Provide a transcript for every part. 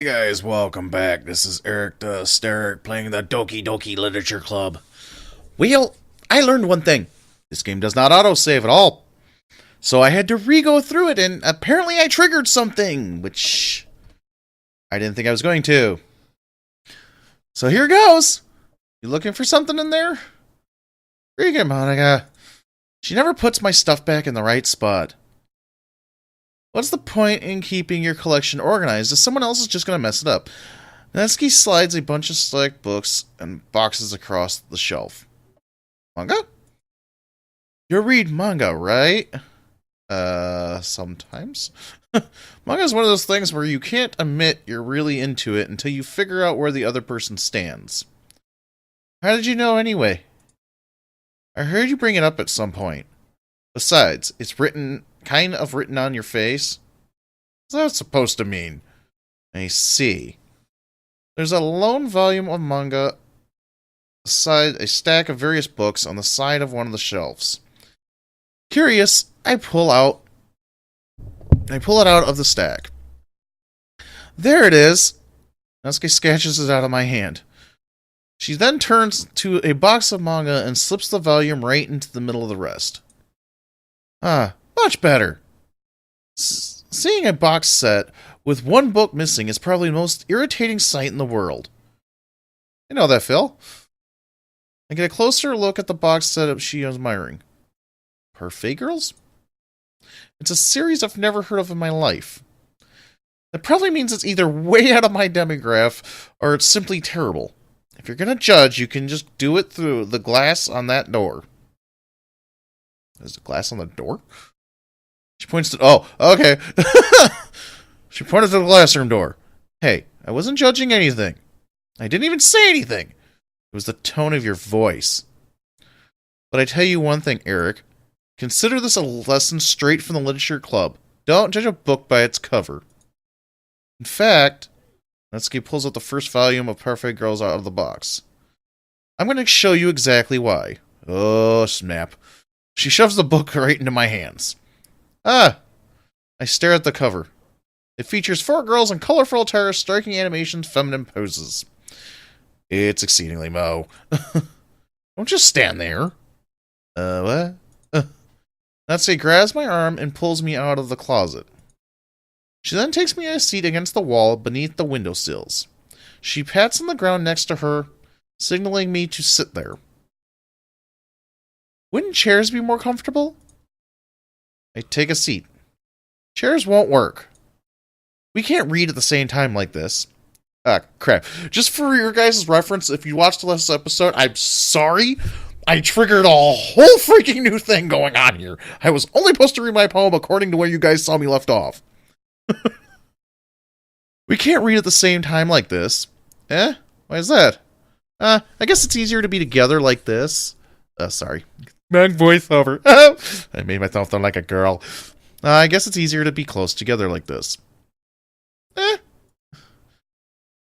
Hey guys, welcome back. This is Eric the Steric playing the Doki Doki Literature Club. Well, I learned one thing. This game does not autosave at all. So I had to re-go through it, and apparently I triggered something, which I didn't think I was going to. So here goes. You looking for something in there? Freaking Monica. She never puts my stuff back in the right spot. What's the point in keeping your collection organized if someone else is just going to mess it up? Netsky slides a bunch of select books and boxes across the shelf. Manga? You read manga, right? Sometimes. Manga is one of those things where you can't admit you're really into it until you figure out where the other person stands. How did you know anyway? I heard you bring it up at some point. Besides, it's kind of written on your face. What's that supposed to mean? I see. There's a lone volume of manga beside a stack of various books on the side of one of the shelves. Curious, I pull it out of the stack. There it is. Natsuki sketches it out of my hand. She then turns to a box of manga and slips the volume right into the middle of the rest. Much better. Seeing a box set with one book missing is probably the most irritating sight in the world. You know that, Phil. I get a closer look at the box setup she is admiring. Parfait Girls? It's a series I've never heard of in my life. That probably means it's either way out of my demographic or it's simply terrible. If you're gonna judge, you can just do it through the glass on that door. There's a glass on the door? She points to... Oh, okay. She pointed to the classroom door. Hey, I wasn't judging anything. I didn't even say anything. It was the tone of your voice. But I tell you one thing, Eric. Consider this a lesson straight from the literature club. Don't judge a book by its cover. In fact, Natsuki pulls out the first volume of Perfect Girls out of the box. I'm going to show you exactly why. Oh, snap. She shoves the book right into my hands. I stare at the cover. It features 4 girls in colorful attire, striking animations, feminine poses. It's exceedingly Mo. Don't just stand there. What? Natsuki grabs my arm and pulls me out of the closet. She then takes me to a seat against the wall beneath the windowsills. She pats on the ground next to her, signaling me to sit there. Wouldn't chairs be more comfortable? I take a seat. Chairs won't work. We can't read at the same time like this. Crap. Just for your guys' reference, if you watched the last episode, I'm sorry. I triggered a whole freaking new thing going on here. I was only supposed to read my poem according to where you guys saw me left off. We can't read at the same time like this. Why is that? I guess it's easier to be together like this. Sorry. Man voiceover. I made myself sound like a girl. I guess it's easier to be close together like this.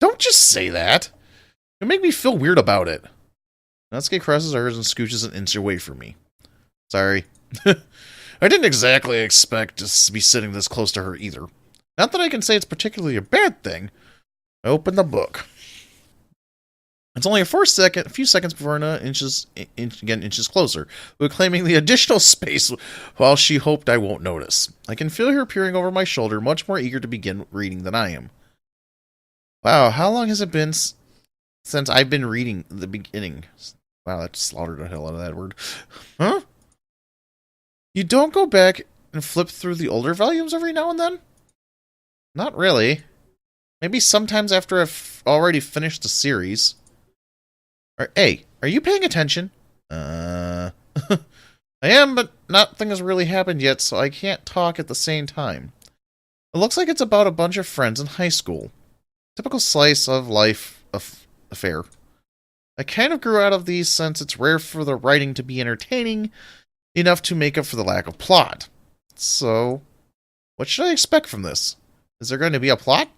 Don't just say that. You make me feel weird about it. Natsuki crosses hers and scooches an inch away from me. Sorry. I didn't exactly expect to be sitting this close to her either. Not that I can say it's particularly a bad thing. I open the book. It's only a few seconds before Anna inches closer, reclaiming the additional space while she hoped I won't notice. I can feel her peering over my shoulder, much more eager to begin reading than I am. Wow, how long has it been since I've been reading the beginning? Wow, that slaughtered the hell out of that word. Huh? You don't go back and flip through the older volumes every now and then? Not really. Maybe sometimes after I've already finished the series. Hey, are you paying attention? I am, but nothing has really happened yet, so I can't talk at the same time. It looks like it's about a bunch of friends in high school. Typical slice of life affair. I kind of grew out of these since it's rare for the writing to be entertaining enough to make up for the lack of plot. So, what should I expect from this? Is there going to be a plot?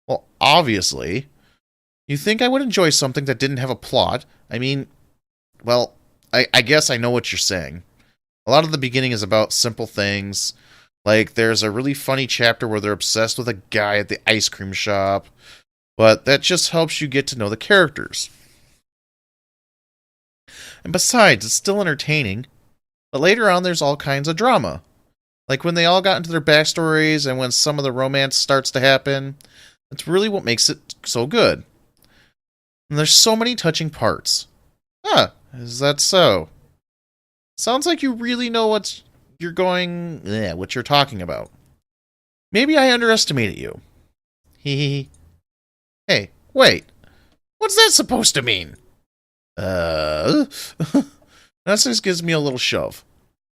Well, obviously. You think I would enjoy something that didn't have a plot? I mean, well, I guess I know what you're saying. A lot of the beginning is about simple things. Like, there's a really funny chapter where they're obsessed with a guy at the ice cream shop, but that just helps you get to know the characters. And besides, it's still entertaining, but later on there's all kinds of drama. Like when they all got into their backstories and when some of the romance starts to happen, that's really what makes it so good. And there's so many touching parts. Huh, is that so? Sounds like you really know what you're talking about. Maybe I underestimated you. Hee. Hey, wait. What's that supposed to mean? That just gives me a little shove.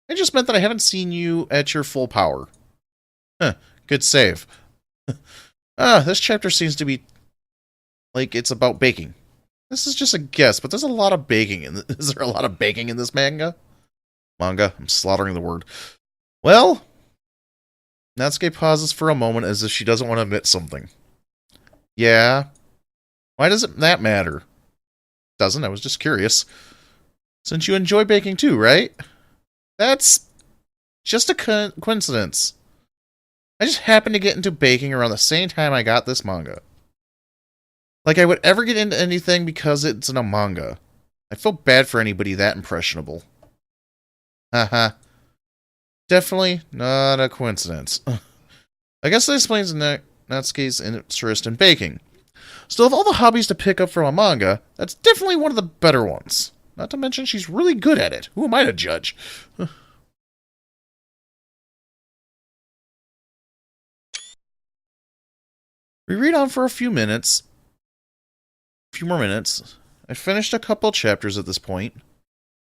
It just meant that I haven't seen you at your full power. Huh, good save. This chapter seems to be like it's about baking. This is just a guess, but there's a lot of baking in Is there a lot of baking in this manga? Manga? I'm slaughtering the word. Well, Natsuki pauses for a moment as if she doesn't want to admit something. Yeah? Why does that matter? Doesn't, I was just curious. Since you enjoy baking too, right? That's just a coincidence. I just happened to get into baking around the same time I got this manga. Like I would ever get into anything because it's in a manga. I feel bad for anybody that impressionable. Haha. Definitely not a coincidence. I guess that explains Natsuki's interest in baking. Still, of all the hobbies to pick up from a manga, that's definitely one of the better ones. Not to mention she's really good at it. Who am I to judge? We read on for a few more minutes. I finished a couple chapters at this point.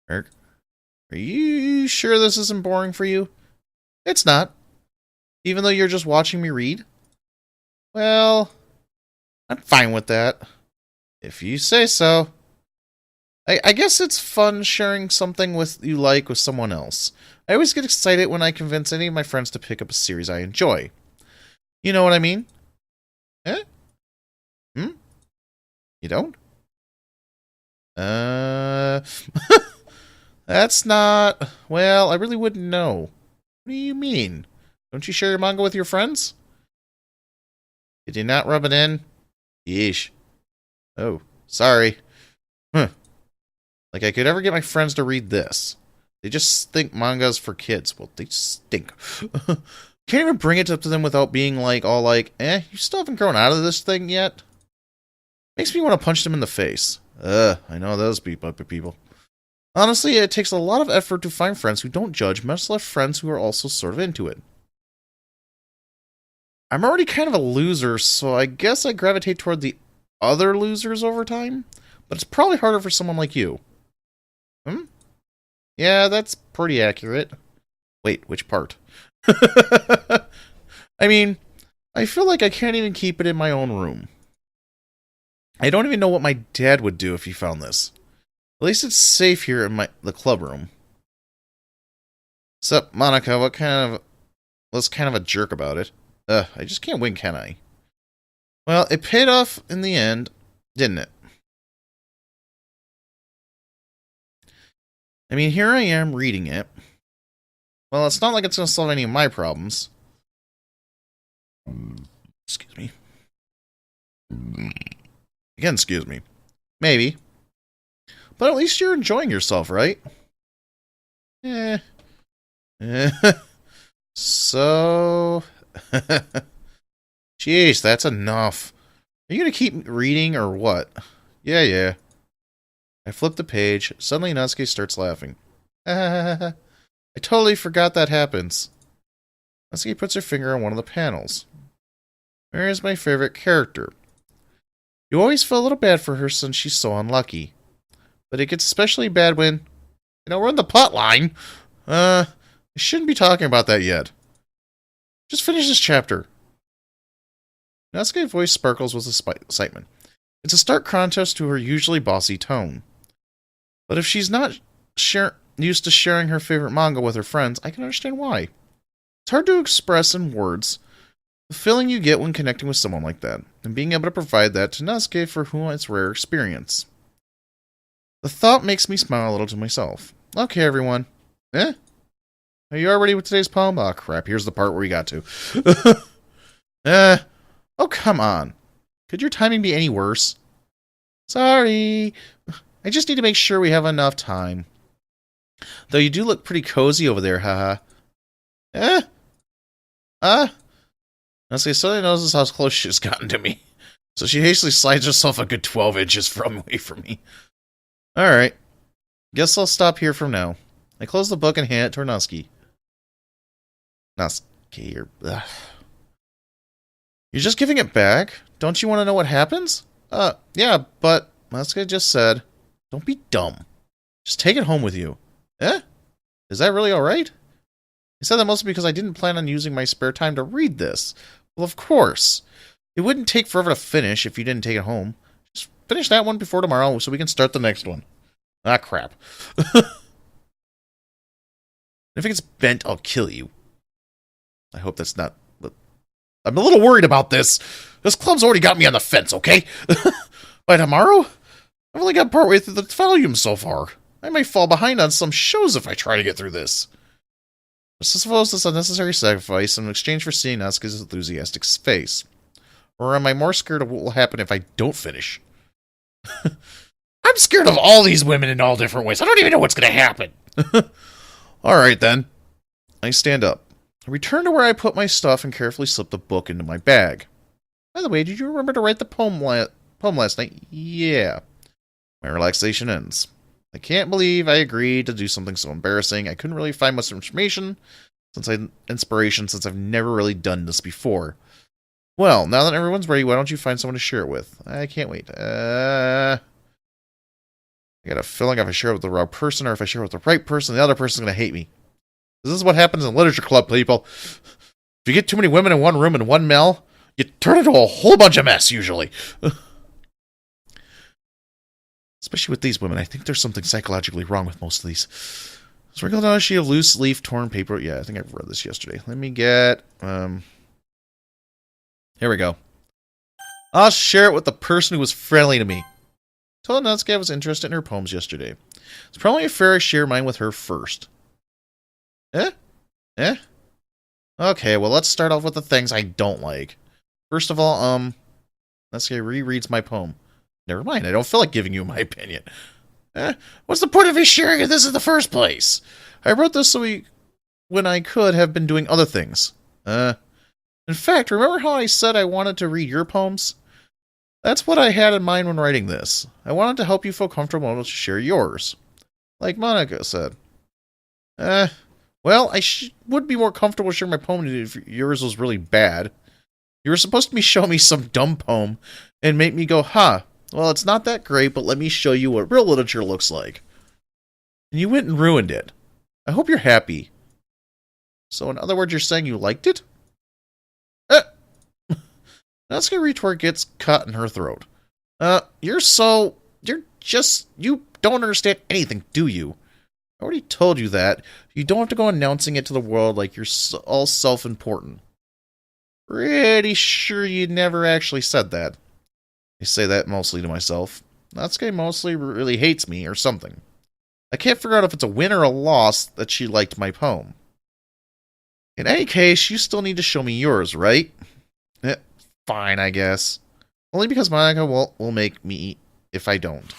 Eric, are you sure this isn't boring for you? It's not. Even though you're just watching me read? Well, I'm fine with that. If you say so. I guess it's fun sharing something with someone else. I always get excited when I convince any of my friends to pick up a series I enjoy. You know what I mean? Eh? You don't? That's not... Well, I really wouldn't know. What do you mean? Don't you share your manga with your friends? Did you not rub it in? Yeesh. Oh, sorry. Like I could ever get my friends to read this. They just think manga's for kids. Well, they stink. Can't even bring it up to them without being like, you still haven't grown out of this thing yet? Makes me want to punch them in the face. I know those people. Honestly, it takes a lot of effort to find friends who don't judge, much less friends who are also sort of into it. I'm already kind of a loser, so I guess I gravitate toward the other losers over time, but it's probably harder for someone like you. Yeah, that's pretty accurate. Wait, which part? I mean, I feel like I can't even keep it in my own room. I don't even know what my dad would do if he found this. At least it's safe here in the club room. Sup, Monica, was kind of a jerk about it. I just can't win, can I? Well, it paid off in the end, didn't it? I mean, here I am reading it. Well, it's not like it's going to solve any of my problems. Excuse me. Again, excuse me. Maybe. But at least you're enjoying yourself, right? So... Jeez, that's enough. Are you going to keep reading or what? Yeah. I flip the page. Suddenly Natsuki starts laughing. I totally forgot that happens. Natsuki puts her finger on one of the panels. Where is my favorite character? You always feel a little bad for her since she's so unlucky. But it gets especially bad when... we're in the plot line. I shouldn't be talking about that yet. Just finish this chapter. Natsuki's voice sparkles with excitement. It's a stark contrast to her usually bossy tone. But if she's not used to sharing her favorite manga with her friends, I can understand why. It's hard to express in words the feeling you get when connecting with someone like that, and being able to provide that to Natsuki for whom it's a rare experience. The thought makes me smile a little to myself. Okay, everyone. Are you all ready with today's poem? Oh, crap. Here's the part where we got to. Oh, come on. Could your timing be any worse? Sorry. I just need to make sure we have enough time. Though you do look pretty cozy over there, haha. Honestly, Sonny knows how close she's gotten to me. So she hastily slides herself a good 12 inches away from me. Alright. Guess I'll stop here from now. I close the book and hand it to Natsuki. Natsuki, you're just giving it back? Don't you want to know what happens? Yeah, but Natsuki just said, don't be dumb. Just take it home with you. Is that really alright? He said that mostly because I didn't plan on using my spare time to read this. Well, of course. It wouldn't take forever to finish if you didn't take it home. Just finish that one before tomorrow so we can start the next one. Ah, crap. If it gets bent, I'll kill you. I hope that's not... I'm a little worried about this. This club's already got me on the fence, okay? By tomorrow? I've only got partway through the volume so far. I may fall behind on some shows if I try to get through this. I suppose this unnecessary sacrifice in exchange for seeing Natsuki's enthusiastic face. Or am I more scared of what will happen if I don't finish? I'm scared of all these women in all different ways. I don't even know what's going to happen. Alright then. I stand up. I return to where I put my stuff and carefully slip the book into my bag. By the way, did you remember to write the poem last night? Yeah. My relaxation ends. I can't believe I agreed to do something so embarrassing. I couldn't really find much inspiration since I've never really done this before. Well, now that everyone's ready, why don't you find someone to share it with? I can't wait. I got a feeling if I share it with the wrong person or if I share it with the right person, the other person's going to hate me. This is what happens in literature club, people. If you get too many women in one room and one male, you turn into a whole bunch of mess, usually. Especially with these women. I think there's something psychologically wrong with most of these. Sprinkled on a sheet of loose leaf torn paper. Yeah, I think I've read this yesterday. Let me get... Here we go. I'll share it with the person who was friendly to me. Told Natsuki I was interested in her poems yesterday. It's probably fair I share mine with her first. Okay, well, let's start off with the things I don't like. First of all, Natsuki rereads my poem. Never mind, I don't feel like giving you my opinion. What's the point of me sharing this in the first place? I wrote this when I could have been doing other things. In fact, remember how I said I wanted to read your poems? That's what I had in mind when writing this. I wanted to help you feel comfortable enough to share yours. Like Monica said. Well, I would be more comfortable sharing my poem if yours was really bad. You were supposed to be showing me some dumb poem and make me go, huh, well, it's not that great, but let me show you what real literature looks like. And you went and ruined it. I hope you're happy. So in other words, you're saying you liked it? Natsuki retort gets cut in her throat. You don't understand anything, do you? I already told you that. You don't have to go announcing it to the world like you're all self-important. Pretty sure you never actually said that. I say that mostly to myself. Natsuki mostly really hates me or something. I can't figure out if it's a win or a loss that she liked my poem. In any case, you still need to show me yours, right? Fine, I guess. Only because Monica will make me if I don't.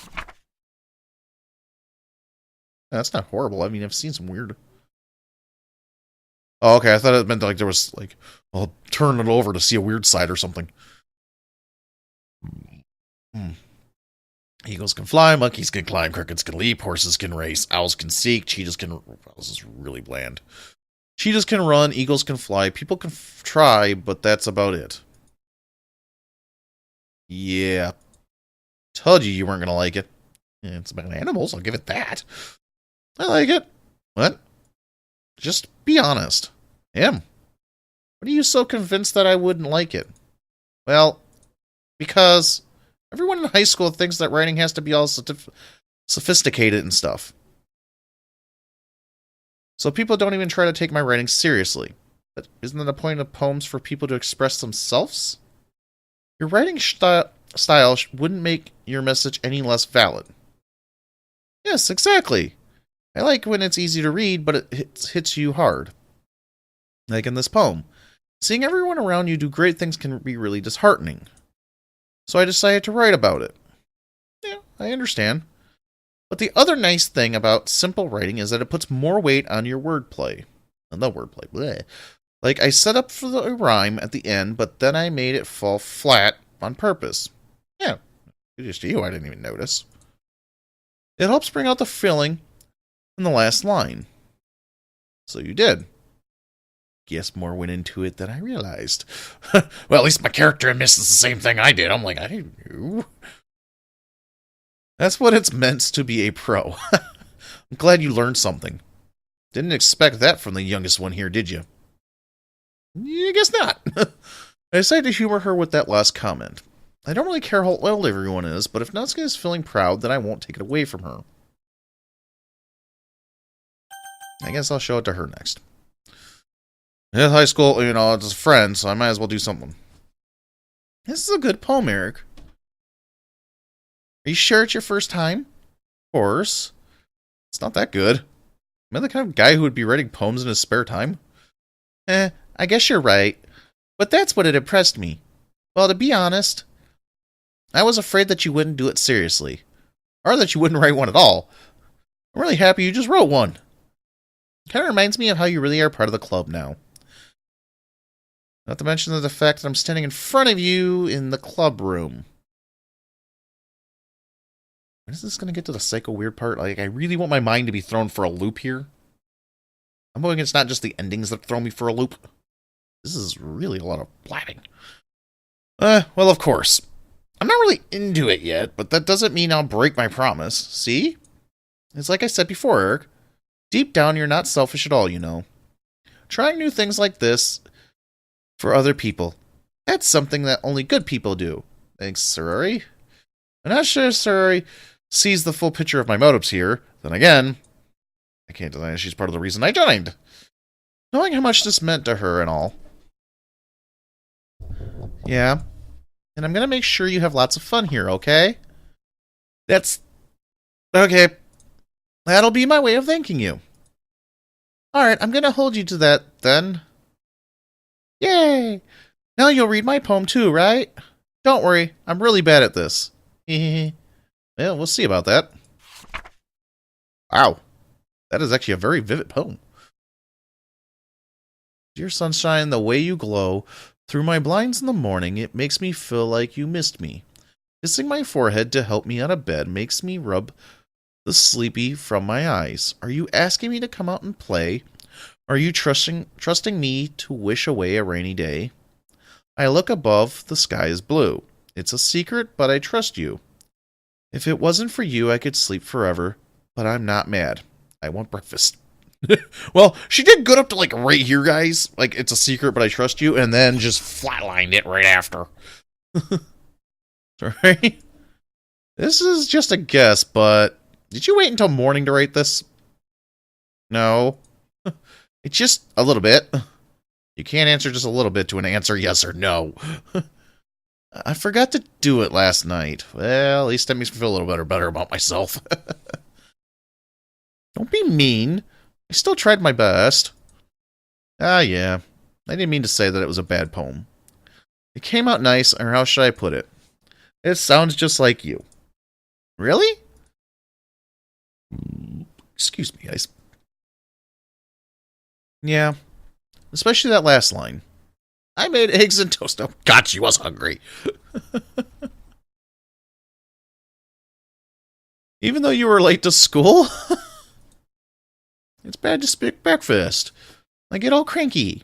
That's not horrible. I mean, I've seen some weird... Oh, okay. I thought it meant like there was, like, I'll turn it over to see a weird side or something. Eagles can fly, monkeys can climb, crickets can leap, horses can race, owls can seek, cheetahs can... Wow, this is really bland. Cheetahs can run, eagles can fly, people can try, but that's about it. Yeah. Told you weren't going to like it. Yeah, it's about animals, I'll give it that. I like it. What? Just be honest. I am. What are you so convinced that I wouldn't like it? Well, because everyone in high school thinks that writing has to be all sophisticated and stuff. So people don't even try to take my writing seriously. But isn't that the point of poems for people to express themselves? Your writing style wouldn't make your message any less valid. Yes, exactly. I like when it's easy to read, but it hits you hard. Like in this poem. Seeing everyone around you do great things can be really disheartening. So I decided to write about it. Yeah, I understand. But the other nice thing about simple writing is that it puts more weight on your wordplay. The wordplay, bleh. Like, I set up for the rhyme at the end, but then I made it fall flat on purpose. Yeah, just you, I didn't even notice. It helps bring out the feeling in the last line. So you did. Guess more went into it than I realized. Well, at least my character misses the same thing I did. I'm like, I didn't know. That's what it's meant to be a pro. I'm glad you learned something. Didn't expect that from the youngest one here, did you? I guess not. I decided to humor her with that last comment. I don't really care how old everyone is, but if Natsuki is feeling proud, then I won't take it away from her. I guess I'll show it to her next. In high school, it's a friend, so I might as well do something. This is a good poem, Eric. Are you sure it's your first time? Of course. It's not that good. Am I the kind of guy who would be writing poems in his spare time? I guess you're right. But that's what it impressed me. Well, to be honest, I was afraid that you wouldn't do it seriously. Or that you wouldn't write one at all. I'm really happy you just wrote one. It kind of reminds me of how you really are part of the club now. Not to mention the fact that I'm standing in front of you in the club room. When is this going to get to the psycho weird part? Like, I really want my mind to be thrown for a loop here. I'm hoping it's not just the endings that throw me for a loop. This is really a lot of blatting. Well, of course. I'm not really into it yet, but that doesn't mean I'll break my promise. See? It's like I said before, Eric. Deep down, you're not selfish at all, you know. Trying new things like this for other people. That's something that only good people do. Thanks, Saruri. I'm not sure Saruri sees the full picture of my motives here. Then again, I can't deny she's part of the reason I joined. Knowing how much this meant to her and all. Yeah. And I'm going to make sure you have lots of fun here, okay? That's... Okay. That'll be my way of thanking you. Alright, I'm going to hold you to that, then. Yay! Now you'll read my poem too, right? Don't worry, I'm really bad at this. Well, we'll see about that. Wow. That is actually a very vivid poem. Dear sunshine, the way you glow through my blinds in the morning, it makes me feel like you missed me. Kissing my forehead to help me out of bed makes me rub the sleepy from my eyes. Are you asking me to come out and play? Are you trusting me to wish away a rainy day? I look above, the sky is blue. It's a secret, but I trust you. If it wasn't for you, I could sleep forever, but I'm not mad. I want breakfast. Well, she did good up to, like, right here, guys. Like, it's a secret, but I trust you, and then just flatlined it right after. Sorry. This is just a guess, but did you wait until morning to write this? No. It's just a little bit. You can't answer just a little bit to an answer yes or no. I forgot to do it last night. Well, at least that makes me feel a little better about myself. Don't be mean. I still tried my best. Ah, yeah. I didn't mean to say that it was a bad poem. It came out nice, or how should I put it? It sounds just like you. Really? Excuse me, guys. Yeah. Especially that last line. I made eggs and toast. Oh, God, she was hungry. Even though you were late to school? It's bad to skip breakfast. I get all cranky.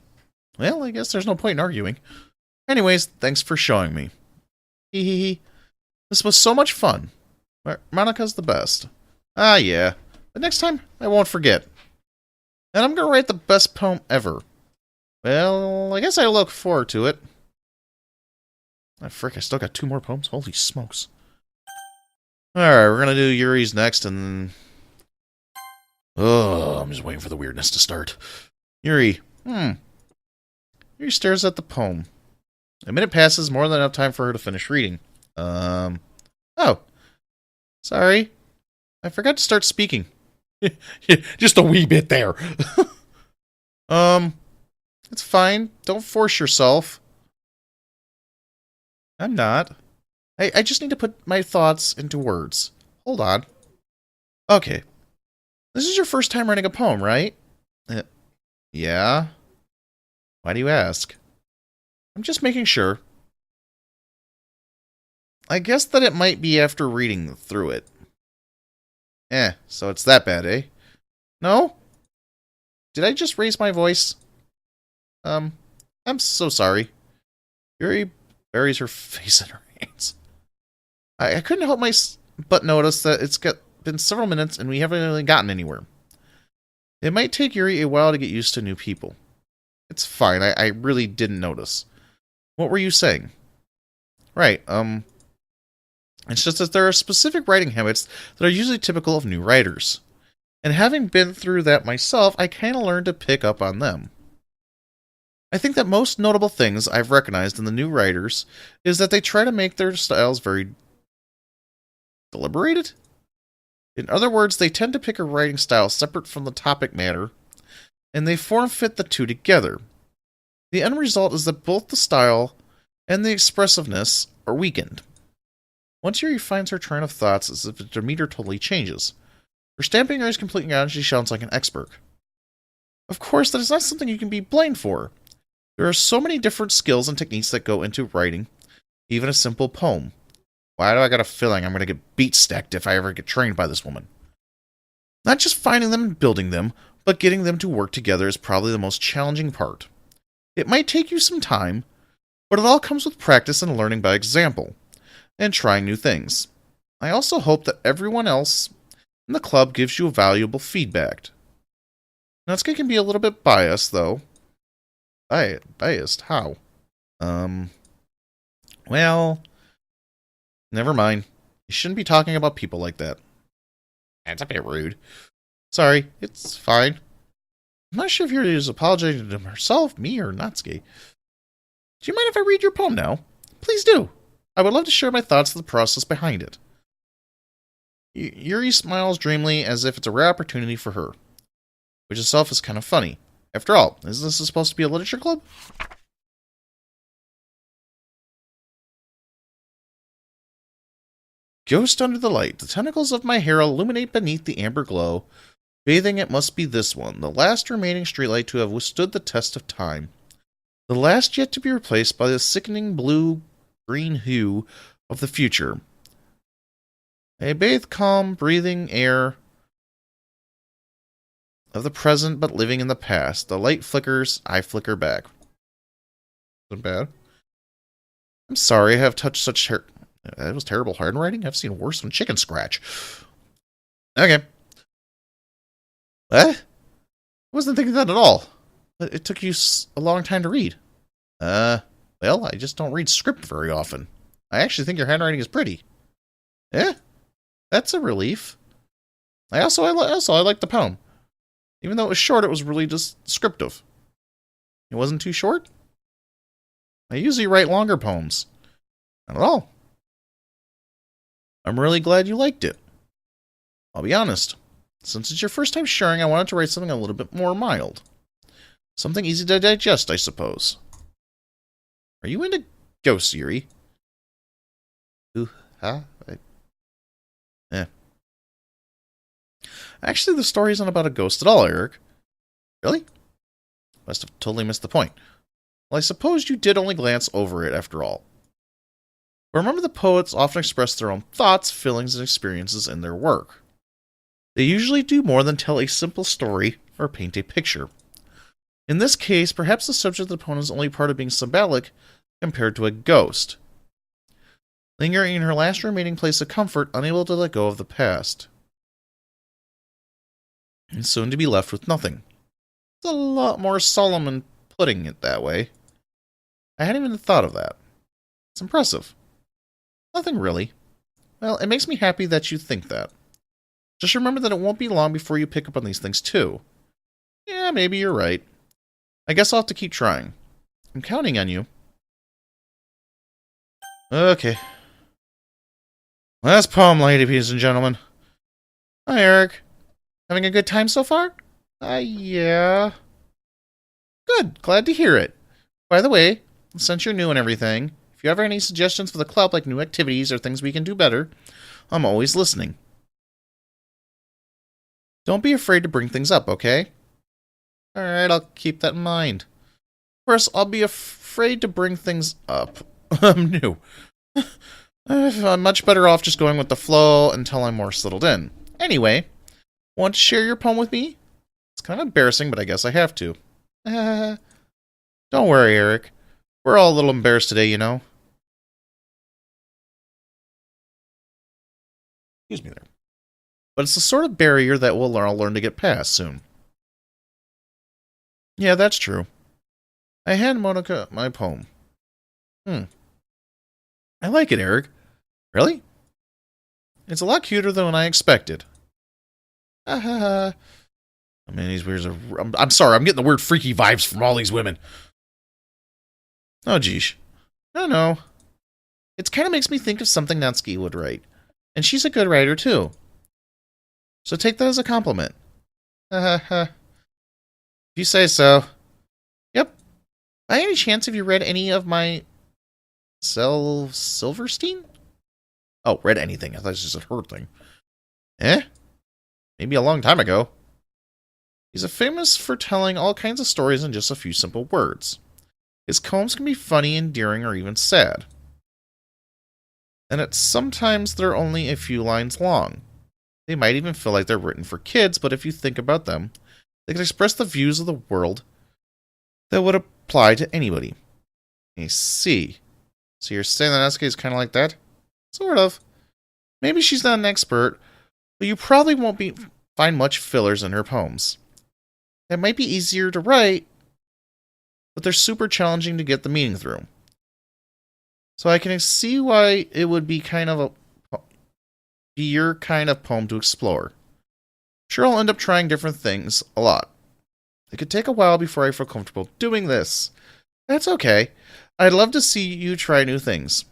Well, I guess there's no point in arguing. Anyways, thanks for showing me. Hehehe. This was so much fun. Monica's the best. Ah, yeah. But next time, I won't forget. And I'm gonna write the best poem ever. Well, I guess I look forward to it. Ah, frick, I still got 2 more poems? Holy smokes. Alright, we're gonna do Yuri's next, and... Oh, I'm just waiting for the weirdness to start. Yuri. Yuri stares at the poem. A minute passes, more than enough time for her to finish reading. Oh. Sorry. I forgot to start speaking. Just a wee bit there. um, it's fine. Don't force yourself. I'm not. I just need to put my thoughts into words. Hold on. Okay. This is your first time writing a poem, right? Yeah? Why do you ask? I'm just making sure. I guess that it might be after reading through it. So it's that bad, eh? No? Did I just raise my voice? I'm so sorry. Yuri buries her face in her hands. I couldn't help but notice that been several minutes and we haven't really gotten anywhere. It might take Yuri a while to get used to new people. It's fine, I really didn't notice. What were you saying? Right, it's just that there are specific writing habits that are usually typical of new writers. And having been through that myself, I kinda learned to pick up on them. I think that most notable things I've recognized in the new writers is that they try to make their styles very deliberated? In other words, they tend to pick a writing style separate from the topic matter, and they form-fit the two together. The end result is that both the style and the expressiveness are weakened. Once Yuri finds her train of thoughts, as if her demeanor totally changes. Her stamping is completely gone, and she sounds like an expert. Of course, that is not something you can be blamed for. There are so many different skills and techniques that go into writing, even a simple poem. Why do I got a feeling I'm going to get beat stacked if I ever get trained by this woman? Not just finding them and building them, but getting them to work together is probably the most challenging part. It might take you some time, but it all comes with practice and learning by example, and trying new things. I also hope that everyone else in the club gives you valuable feedback. Natsuki can be a little bit biased, though. Biased? How? Well, never mind. You shouldn't be talking about people like that. That's a bit rude. Sorry, it's fine. I'm not sure if Yuri is apologizing to herself, me, or Natsuki. Do you mind if I read your poem now? Please do. I would love to share my thoughts of the process behind it. Yuri smiles dreamily as if it's a rare opportunity for her, which itself is kind of funny. After all, isn't this supposed to be a literature club? Ghost under the light. The tentacles of my hair illuminate beneath the amber glow. Bathing it must be this one, the last remaining streetlight to have withstood the test of time. The last yet to be replaced by the sickening blue-green hue of the future. I bathe calm, breathing air of the present, but living in the past. The light flickers, I flicker back. Isn't bad. I'm sorry I have touched such that was terrible handwriting. I've seen worse than chicken scratch. Okay. What? I wasn't thinking that at all. But it took you a long time to read. Well, I just don't read script very often. I actually think your handwriting is pretty. That's a relief. I like the poem. Even though it was short, it was really descriptive. It wasn't too short? I usually write longer poems. Not at all. I'm really glad you liked it. I'll be honest. Since it's your first time sharing, I wanted to write something a little bit more mild. Something easy to digest, I suppose. Are you into ghosts, Yuri? Ooh, huh? Actually, the story isn't about a ghost at all, Eric. Really? Must have totally missed the point. Well, I suppose you did only glance over it after all. But remember, the poets often express their own thoughts, feelings, and experiences in their work. They usually do more than tell a simple story or paint a picture. In this case, perhaps the subject of the poem is only part of being symbolic compared to a ghost, lingering in her last remaining place of comfort, unable to let go of the past, and soon to be left with nothing. It's a lot more solemn than putting it that way. I hadn't even thought of that. It's impressive. Nothing really. Well, it makes me happy that you think that. Just remember that it won't be long before you pick up on these things too. Yeah, maybe you're right. I guess I'll have to keep trying. I'm counting on you. Okay. Last poem, ladies and gentlemen. Hi, Eric. Having a good time so far? Yeah. Good. Glad to hear it. By the way, since you're new and everything, if you ever have any suggestions for the club, like new activities or things we can do better, I'm always listening. Don't be afraid to bring things up, okay? Alright, I'll keep that in mind. Of course, I'll be afraid to bring things up. I'm new. I'm much better off just going with the flow until I'm more settled in. Anyway, want to share your poem with me? It's kind of embarrassing, but I guess I have to. Don't worry, Eric. We're all a little embarrassed today, you know. Excuse me there. But it's the sort of barrier that we'll all learn to get past soon. Yeah, that's true. I hand Monica my poem. I like it, Eric. Really? It's a lot cuter than what I expected. I mean, these weirds are... I'm sorry, I'm getting the weird freaky vibes from all these women. Oh, geesh. No. It kind of makes me think of something Natsuki would write. And she's a good writer, too. So take that as a compliment. If you say so. Yep. By any chance, have you read any of my... Silverstein? Oh, read anything. I thought it was just a her thing. Maybe a long time ago. He's famous for telling all kinds of stories in just a few simple words. His poems can be funny, endearing, or even sad. And sometimes they're only a few lines long. They might even feel like they're written for kids, but if you think about them, they can express the views of the world that would apply to anybody. I see. So you're saying that Natsuki is kind of like that? Sort of. Maybe she's not an expert, but you probably won't find much fillers in her poems. It might be easier to write, but they're super challenging to get the meaning through. So I can see why it would be your kind of poem to explore. Sure, I'll end up trying different things a lot. It could take a while before I feel comfortable doing this. That's okay. I'd love to see you try new things.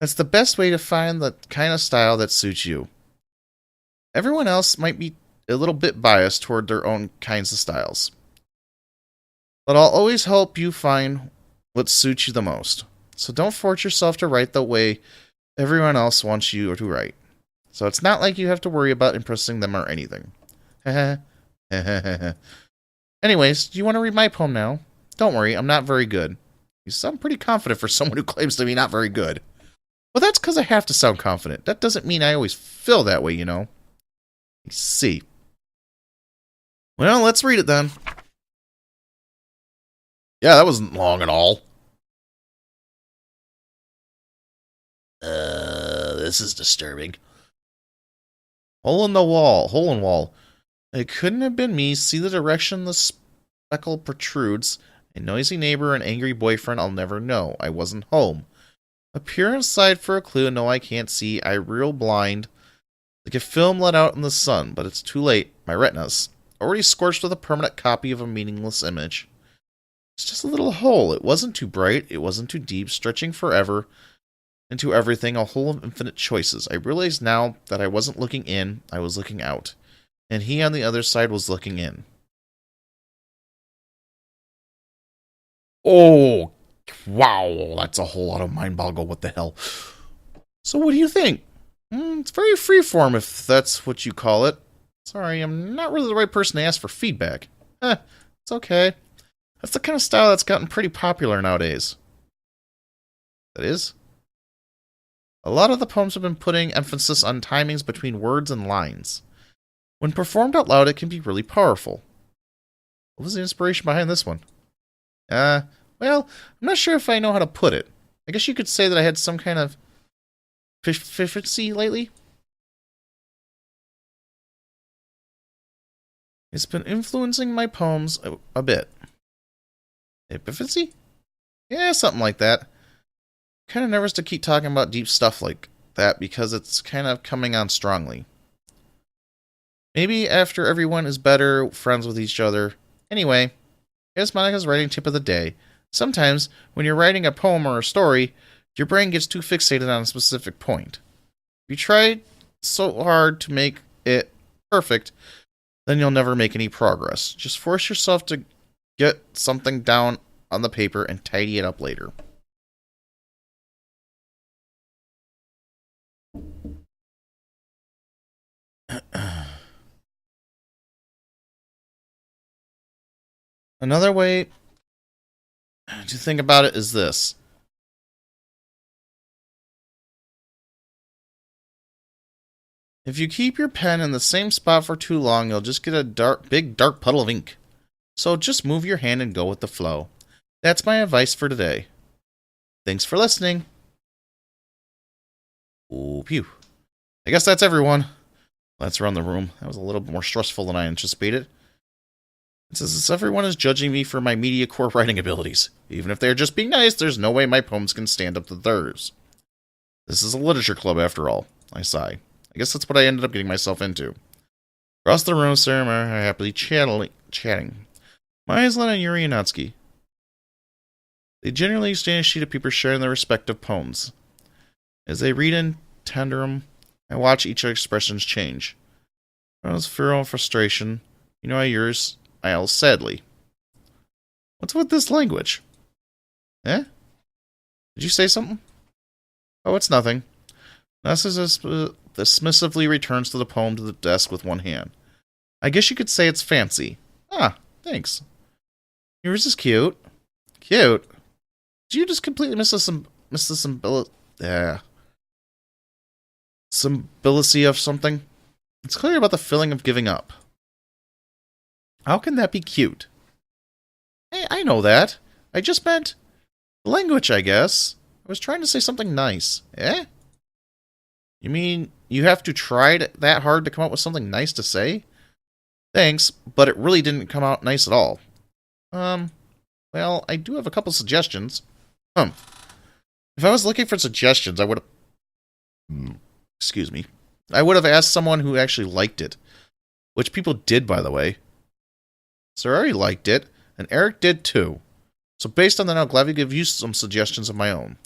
That's the best way to find the kind of style that suits you. Everyone else might be a little bit biased toward their own kinds of styles. But I'll always help you find what suits you the most. So don't force yourself to write the way everyone else wants you to write. So it's not like you have to worry about impressing them or anything. Anyways, do you want to read my poem now? Don't worry, I'm not very good. You sound pretty confident for someone who claims to be not very good. Well, that's because I have to sound confident. That doesn't mean I always feel that way, you know. I see. Well, let's read it then. Yeah, that wasn't long at all. This is disturbing. Hole in wall. It couldn't have been me. See the direction the speckle protrudes. A noisy neighbor, an angry boyfriend, I'll never know. I wasn't home. Appear inside for a clue. No, I can't see. I real blind. Like a film let out in the sun, but it's too late. My retina's already scorched with a permanent copy of a meaningless image. It's just a little hole. It wasn't too bright. It wasn't too deep, stretching forever into everything, a hole of infinite choices. I realize now that I wasn't looking in, I was looking out. And he on the other side was looking in. Oh, wow. That's a whole lot of mind boggle. What the hell? So what do you think? It's very freeform, if that's what you call it. Sorry, I'm not really the right person to ask for feedback. It's okay. That's the kind of style that's gotten pretty popular nowadays. That is? A lot of the poems have been putting emphasis on timings between words and lines. When performed out loud, it can be really powerful. What was the inspiration behind this one? Well, I'm not sure if I know how to put it. I guess you could say that I had some kind of efficiency lately. It's been influencing my poems a bit. Epiphany? Yeah, something like that. Kind of nervous to keep talking about deep stuff like that because it's kind of coming on strongly. Maybe after everyone is better friends with each other. Anyway, here's Monica's writing tip of the day. Sometimes, when you're writing a poem or a story, your brain gets too fixated on a specific point. If you try so hard to make it perfect, then you'll never make any progress. Just force yourself to get something down on the paper and tidy it up later. Another way to think about it is this. If you keep your pen in the same spot for too long, you'll just get a big dark puddle of ink. So just move your hand and go with the flow. That's my advice for today. Thanks for listening. Oh, pew. I guess that's everyone. Let's run the room. That was a little bit more stressful than I anticipated. It says everyone is judging me for my media core writing abilities. Even if they're just being nice, there's no way my poems can stand up to theirs. This is a literature club after all. I sigh. I guess that's what I ended up getting myself into. Across the room, Sarah and I are happily chatting. My eyes land on Yuri and Natsuki. They generally stand a sheet of paper sharing their respective poems. As they read in tandem, I watch each expressions change. When I was fear and frustration, yours, I yell sadly. What's with this language? Eh? Did you say something? Oh, it's nothing. Nasa dismissively returns to the poem to the desk with one hand. I guess you could say it's fancy. Ah, thanks. Yours is cute. Cute? Did you just completely miss the symbolicity of something? It's clear about the feeling of giving up. How can that be cute? Hey, I know that. I just meant language, I guess. I was trying to say something nice. Eh? You mean you have to try that hard to come up with something nice to say? Thanks, but it really didn't come out nice at all. Well, I do have a couple suggestions. If I was looking for suggestions, I would have... Excuse me. I would have asked someone who actually liked it. Which people did, by the way. Sarari liked it, and Eric did too. So based on that, I'll gladly give you some suggestions of my own.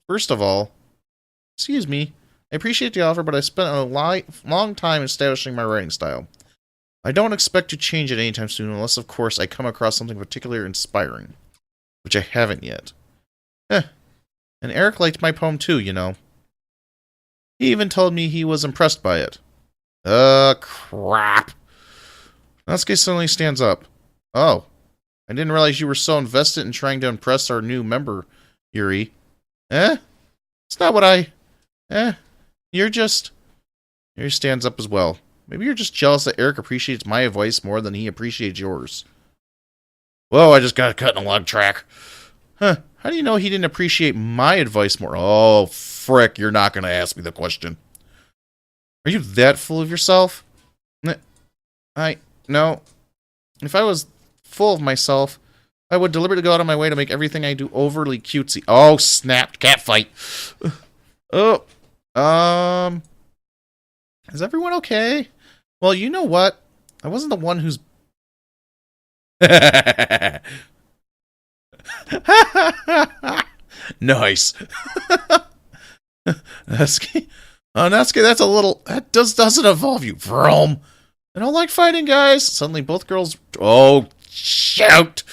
First of all... Excuse me. I appreciate the offer, but I spent a long time establishing my writing style. I don't expect to change it anytime soon, unless, of course, I come across something particularly inspiring. Which I haven't yet. And Eric liked my poem too, you know. He even told me he was impressed by it. Crap. Natsuki suddenly stands up. Oh, I didn't realize you were so invested in trying to impress our new member, Yuri. It's not what you're just... Yuri stands up as well. Maybe you're just jealous that Eric appreciates my advice more than he appreciates yours. Whoa, I just got cut in a log track. How do you know he didn't appreciate my advice more? Oh, frick, you're not going to ask me the question. Are you that full of yourself? No. If I was full of myself, I would deliberately go out of my way to make everything I do overly cutesy. Oh, snap, catfight. Is everyone okay? Well, you know what? I wasn't the one who's... Nice. Natsuki, that's a little... That doesn't involve you, Vroom. I don't like fighting, guys. Suddenly, both girls... Oh, shout!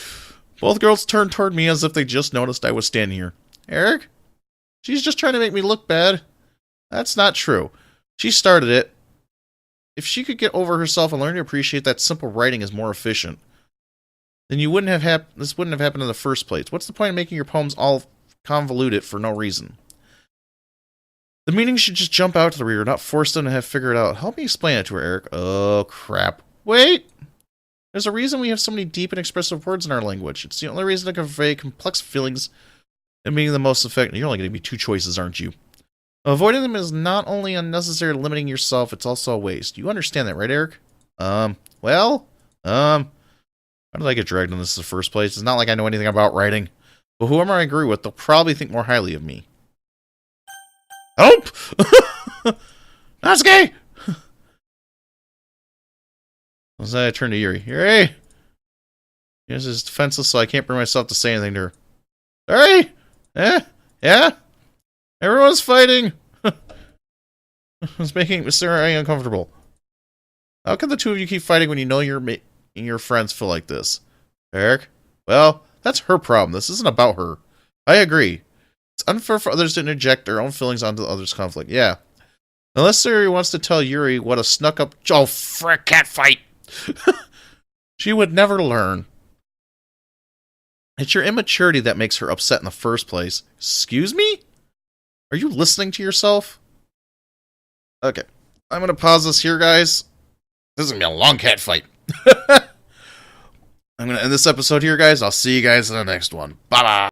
Both girls turned toward me as if they just noticed I was standing here. Eric? She's just trying to make me look bad. That's not true. She started it. If she could get over herself and learn to appreciate that simple writing is more efficient, then you wouldn't have this wouldn't have happened in the first place. What's the point of making your poems all convoluted for no reason? The meaning should just jump out to the reader, not force them to have figured it out. Help me explain it to her, Eric. Oh, crap. Wait! There's a reason we have so many deep and expressive words in our language. It's the only reason to convey complex feelings and being the most effective. You're only going to be 2 choices, aren't you? Avoiding them is not only unnecessary limiting yourself, it's also a waste. You understand that, right, Eric? How did I get dragged in this in the first place? It's not like I know anything about writing. But whoever I agree with, they'll probably think more highly of me. Oh! Natsuki! So I turn to Yuri. Yuri! This is defenseless, so I can't bring myself to say anything to her. Yuri! Yeah? Everyone's fighting! It's making Mr. uncomfortable. How can the two of you keep fighting when you know your friends feel like this? Eric? Well, that's her problem. This isn't about her. I agree. It's unfair for others to interject their own feelings onto others' conflict. Yeah. Unless Yuri wants to tell Yuri what a snuck-up... Oh, frick, cat fight! She would never learn. It's your immaturity that makes her upset in the first place. Excuse me? Are you listening to yourself? Okay. I'm going to pause this here, guys. This is going to be a long cat fight. I'm going to end this episode here, guys. I'll see you guys in the next one. Bye-bye.